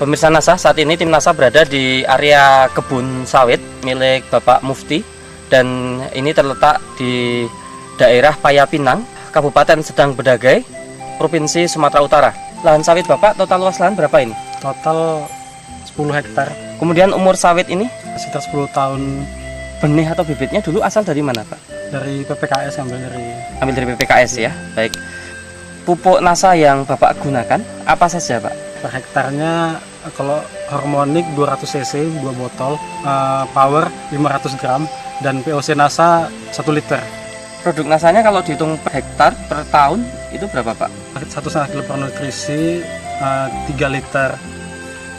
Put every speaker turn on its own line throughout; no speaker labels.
Pemirsa NASA, saat ini tim NASA berada di area kebun sawit milik Bapak Mufti, dan ini terletak di daerah Payapinang, Kabupaten Sedang Bedagai, Provinsi Sumatera Utara. Lahan sawit Bapak, total luas lahan berapa ini?
Total 10 hektar.
Kemudian umur sawit ini?
Sekitar 10 tahun.
Benih atau bibitnya dulu asal dari mana Pak?
Dari PPKS, ambil dari
PPKS ya. Baik. Pupuk NASA yang Bapak gunakan apa saja Pak?
per hektarnya. Kalau harmonik 200 cc 2 botol, power 500 gram, dan POC NASA 1 liter.
Produk NASA-nya kalau dihitung per hektar per tahun itu berapa Pak?
1,5 kilo per nutrisi, 3 liter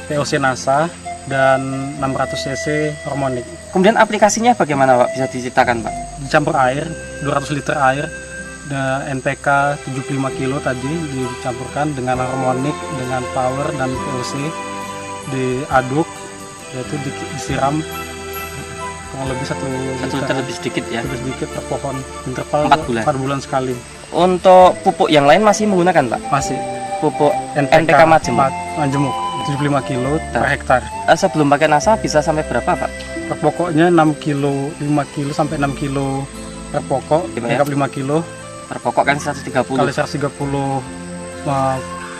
POC NASA, dan 600 cc harmonik.
Kemudian aplikasinya bagaimana Pak? Bisa diceritakan Pak?
Dicampur air, 200 liter air, dan NPK 75 kilo tadi dicampurkan dengan harmonik, dengan power dan POC, diaduk, yaitu disiram kurang lebih 1
liter lebih sedikit ya?
Lebih sedikit per pohon, interval
4
bulan sekali.
Untuk pupuk yang lain masih menggunakan Pak?
Masih.
Pupuk NPK Majemuk
75 kilo per hektar.
Sebelum pakai NASA bisa sampai berapa Pak?
Per pokoknya 6 kilo, 5 kilo sampai 6 kilo per pokok,
ya?
5 kilo
per pokok kan 130
kali 130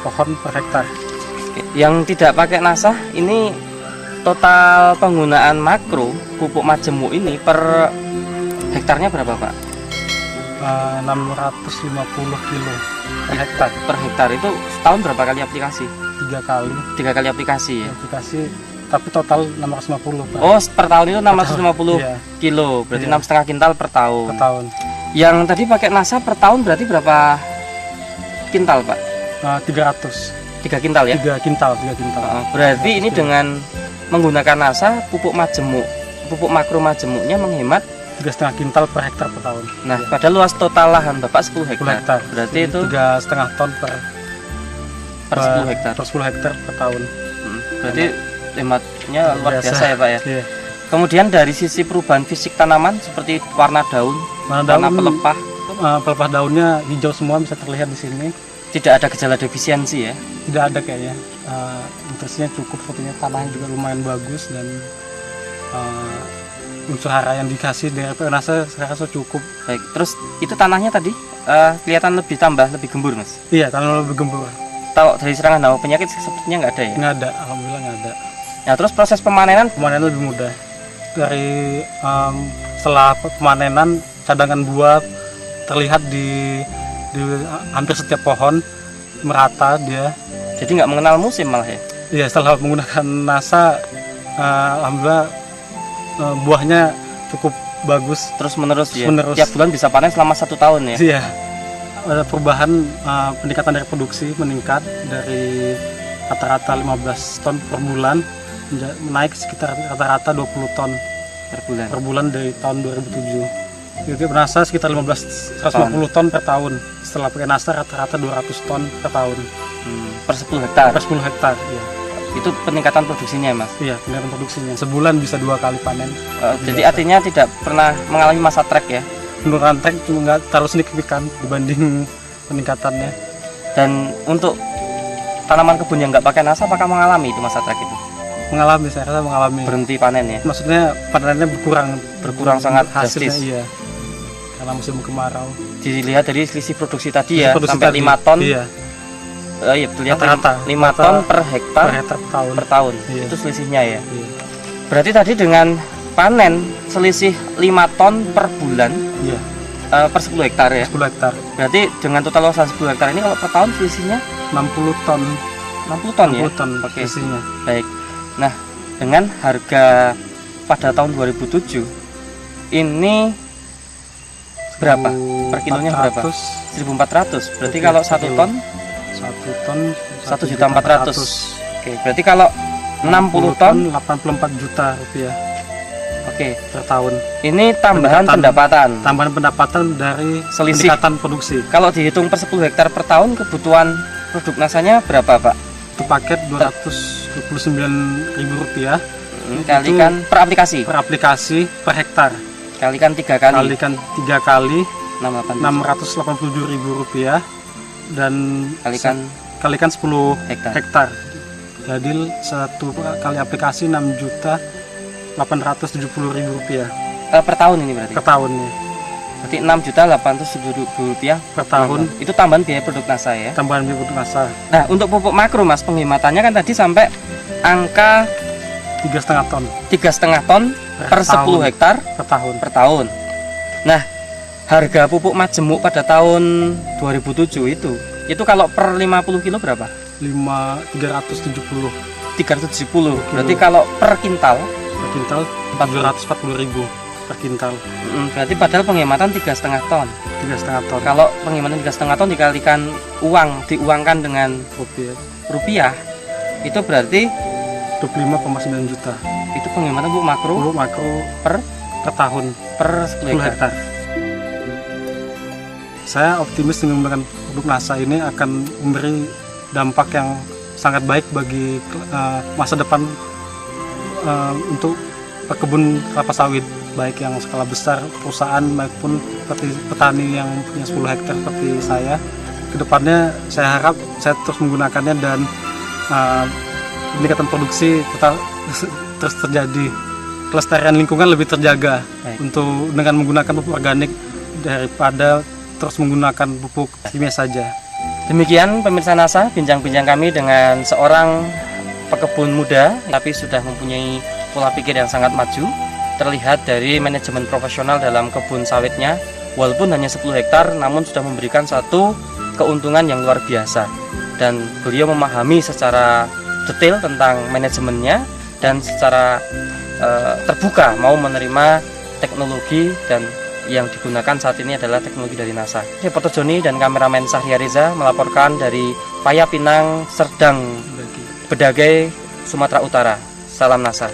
pohon per hektar.
Yang tidak pakai NASA ini total penggunaan makro pupuk majemuk ini per hektarnya berapa Pak?
650 kilo per hektar.
Per hektar itu setahun berapa kali aplikasi?
3 kali.
3 kali aplikasi ya?
Aplikasi, tapi total 650 per.
Oh, per tahun itu 650
iya.
kilo, berarti
Iya.
6,5 kintal per tahun.
Per tahun.
Yang tadi pakai NASA per tahun berarti berapa kintal Pak?
300.
3 kintal ya?
3 kintal.
Berarti ini dengan menggunakan NASA, pupuk makro majemuknya menghemat
3,5 kintal per hektar per tahun.
Nah, pada luas total lahan Bapak 10 hektar. Berarti itu
3,5 ton per
10 hektar.
Per 10 hektar per tahun.
Berarti hematnya luar biasa ya Pak ya.
Iya.
Kemudian dari sisi perubahan fisik tanaman seperti warna daun, warna pelepah.
Pelepah daunnya hijau semua, bisa terlihat di sini.
Tidak ada gejala defisiensi ya?
Tidak ada kayaknya. Nutrisinya cukup, fotonya tanahnya juga lumayan bagus, dan unsur hara yang dikasih dari NASA saya rasa cukup.
Baik, terus itu tanahnya tadi kelihatan lebih gembur Mas?
Iya, tanah lebih gembur.
Tahu dari serangan hama penyakit sepertinya nggak ada ya?
Nggak ada, alhamdulillah nggak ada.
Nah, terus proses pemanenan
lebih mudah. Dari setelah pemanenan, cadangan buah terlihat di hampir setiap pohon, merata dia.
Jadi nggak mengenal musim malah ya?
Iya, setelah menggunakan NASA, alhamdulillah buahnya cukup bagus.
Terus menerus ya?
Menerus.
Tiap bulan bisa panen selama 1 tahun ya?
Iya. Ada perubahan, peningkatan dari produksi meningkat dari rata-rata 15 ton per bulan, naik sekitar rata-rata 20 ton per bulan dari tahun 2007. Jadi NASA sekitar 150 ton per tahun. Setelah pakai NASA rata-rata 200 ton per tahun.
Per 10 hektar?
Per 10 hektar, iya.
Itu peningkatan produksinya Mas?
Iya, peningkatan produksinya. Sebulan bisa 2 kali panen.
Jadi artinya tidak pernah mengalami masa trek ya?
Penurunan trek cuma nggak terlalu signifikan dibanding peningkatannya.
Dan untuk tanaman kebun yang nggak pakai NASA, apakah mengalami itu masa trek itu?
Mengalami, saya rasa mengalami.
Berhenti panen ya?
Maksudnya panennya berkurang
sangat
hasilnya,
drastis.
iya. Karena musim kemarau.
Dilihat dari selisih produksi tadi ya, sampai 5 ton.
Iya.
Iya, terlihat
Rata-rata
5 ton per hektar
per tahun.
Iya. Itu selisihnya ya.
Iya.
Berarti tadi dengan panen selisih 5 ton per bulan.
Iya.
Per 10 hektar ya.
10 hektar.
Berarti dengan total luasan 10 hektar ini kalau per tahun selisihnya
60 ton.
60 ton ya.
60 ton
Oke.
selisihnya.
Baik. Nah, dengan harga pada tahun 2007 ini berapa? Per kilonya berapa?
1.400.
1.400. Berarti kalau 1 ton
1.400.
Oke, berarti kalau 60 ton
84 juta rupiah.
Oke,
per tahun.
Ini tambahan pendapatan.
Tambahan pendapatan dari
selisih
peningkatan produksi.
Kalau dihitung per 10 hektar per tahun, kebutuhan produk NASA-nya berapa, Pak?
Itu paket Rp229.000.
Kalikan per aplikasi.
Per aplikasi per hektar.
Kalikan 3 kali.
Kalikan 3 kali.
Rp687.000.
Dan kalikan 10 hektar. Jadi satu kali aplikasi 6.870.000 rupiah
Per tahun ini berarti?
per tahunnya.
Berarti 6.870.000 rupiah
Per tahun.
Itu tambahan biaya produk NASA ya?
Tambahan biaya produk NASA.
Nah, untuk pupuk makro Mas, penghematannya kan tadi sampai angka
3,5 ton
3,5 ton per 10 hektar
per tahun.
per tahun. Nah, harga pupuk majemuk pada tahun 2007 itu kalau per 50 kilo berapa?
370
370. Berarti kalau per kintal
per kintal 440.000 per kintal.
Berarti padahal penghematan 3,5 ton.
3,5 ton
Kalau penghematan 3,5 ton dikalikan diuangkan dengan rupiah, itu berarti
25,9 juta.
itu penghematan pupuk makro
Pupuk makro
per
tahun
per 10
10
hektar.
hektar. Saya optimis dengan menggunakan produk NASA ini akan memberi dampak yang sangat baik bagi masa depan untuk pekebun kelapa sawit, baik yang skala besar perusahaan maupun seperti petani yang punya 10 hektar seperti saya. Kedepannya saya harap saya terus menggunakannya dan peningkatan produksi tetap terus terjadi, kelestarian lingkungan lebih terjaga.
Baik.
Untuk dengan menggunakan pupuk organik daripada terus menggunakan pupuk kimia saja.
Demikian pemirsa NASA, bincang-bincang kami dengan seorang pekebun muda tapi sudah mempunyai pola pikir yang sangat maju. Terlihat dari manajemen profesional dalam kebun sawitnya, walaupun hanya 10 hektar namun sudah memberikan satu keuntungan yang luar biasa. Dan beliau memahami secara detail tentang manajemennya dan secara terbuka mau menerima teknologi dan yang digunakan saat ini adalah teknologi dari NASA. Reporter Joni dan kameramen Sahria Reza melaporkan dari Payapinang, Serdang, Bedagai, Sumatera Utara. Salam NASA.